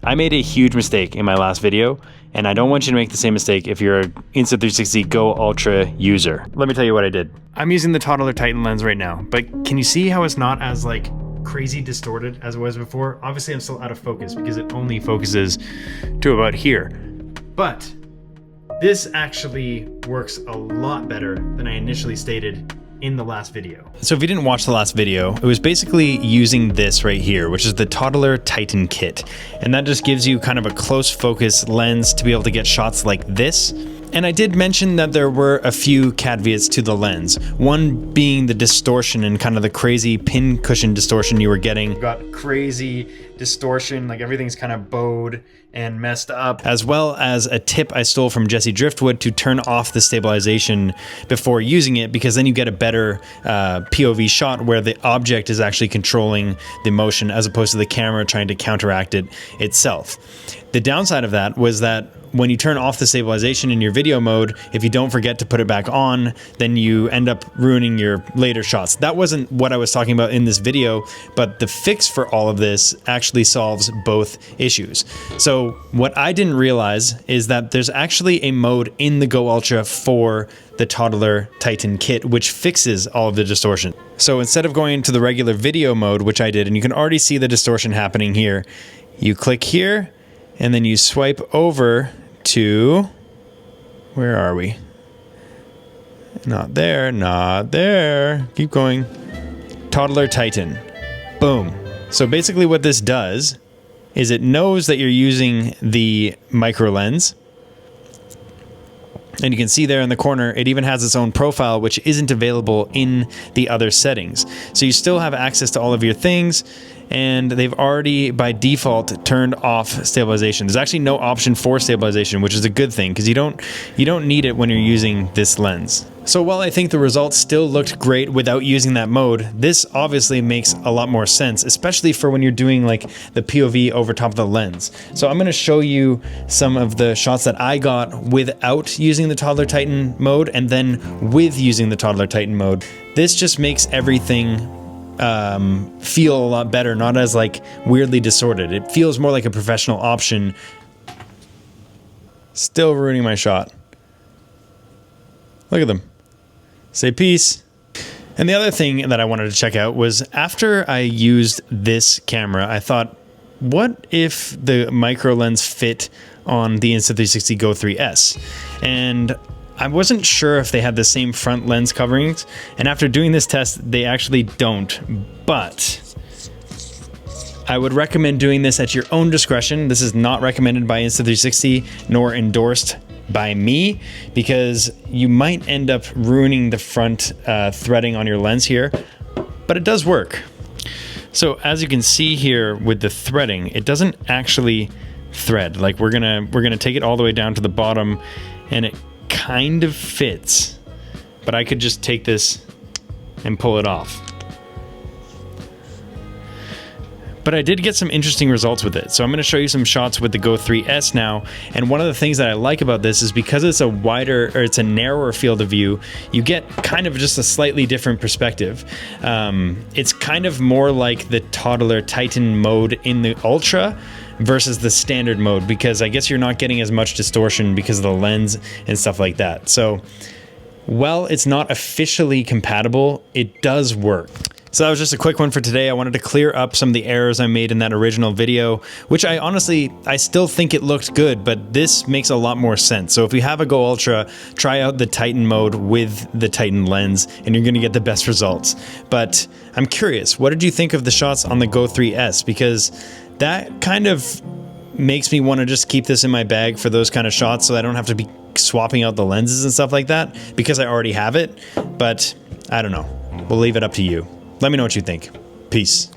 I made a huge mistake in my last video, and I don't want you to make the same mistake if you're an Insta360 GO Ultra user. Let me tell you what I did. I'm using the Toddler Titan lens right now, but can you see how it's not as like crazy distorted as it was before? Obviously I'm still out of focus because it only focuses to about here. But this actually works a lot better than I initially stated in the last video. So if you didn't watch the last video, it was basically using this right here, which is the Toddler Titan kit. And that just gives you kind of a close focus lens to be able to get shots like this. And I did mention that there were a few caveats to the lens. One being the distortion and kind of the crazy pin cushion distortion you were getting. You got crazy distortion, like everything's kind of bowed and messed up. As well as a tip I stole from Jesse Driftwood to turn off the stabilization before using it, because then you get a better POV shot where the object is actually controlling the motion as opposed to the camera trying to counteract it itself. The downside of that was that when you turn off the stabilization in your video mode, if you don't forget to put it back on, then you end up ruining your later shots. That wasn't what I was talking about in this video, but the fix for all of this actually solves both issues. So what I didn't realize is that there's actually a mode in the Go Ultra for the Toddler Titan kit, which fixes all of the distortion. So instead of going into the regular video mode, which I did, and you can already see the distortion happening here, you click here, and then you swipe over to, where are we? Not there, not there. Keep going. Toddler Titan. Boom. So basically what this does is it knows that you're using the micro lens. And you can see there in the corner, it even has its own profile, which isn't available in the other settings. So you still have access to all of your things, and they've already by default turned off stabilization. There's actually no option for stabilization, which is a good thing because you don't need it when you're using this lens. So while I think the results still looked great without using that mode, this obviously makes a lot more sense, especially for when you're doing like the POV over top of the lens. So I'm going to show you some of the shots that I got without using the Toddler Titan mode and then with using the Toddler Titan mode. This just makes everything feel a lot better, not as like weirdly distorted. It feels more like a professional option. Still ruining my shot. Look at them. Say peace. And the other thing that I wanted to check out was after I used this camera, I thought, what if the micro lens fit on the Insta360 GO 3S? And I wasn't sure if they had the same front lens coverings, and after doing this test, they actually don't, but I would recommend doing this at your own discretion. This is not recommended by Insta360 nor endorsed by me, because you might end up ruining the front threading on your lens here, but it does work. So as you can see here with the threading, it doesn't actually thread. Like we're gonna take it all the way down to the bottom, and it kind of fits, but I could just take this and pull it off. But I did get some interesting results with it. So I'm going to show you some shots with the Go 3S now. And one of the things that I like about this is because it's a wider, or it's a narrower field of view, you get kind of just a slightly different perspective. It's kind of more like the Toddler Titan mode in the Ultra versus the standard mode, because I guess you're not getting as much distortion because of the lens and stuff like that. So while it's not officially compatible, it does work. So that was just a quick one for today. I wanted to clear up some of the errors I made in that original video, which I still think it looked good, but this makes a lot more sense. So if you have a Go Ultra, try out the Titan mode with the Titan lens, and you're gonna get the best results. But I'm curious, what did you think of the shots on the Go 3S? Because that kind of makes me want to just keep this in my bag for those kind of shots, so I don't have to be swapping out the lenses and stuff like that, because I already have it. But I don't know. We'll leave it up to you. Let me know what you think. Peace.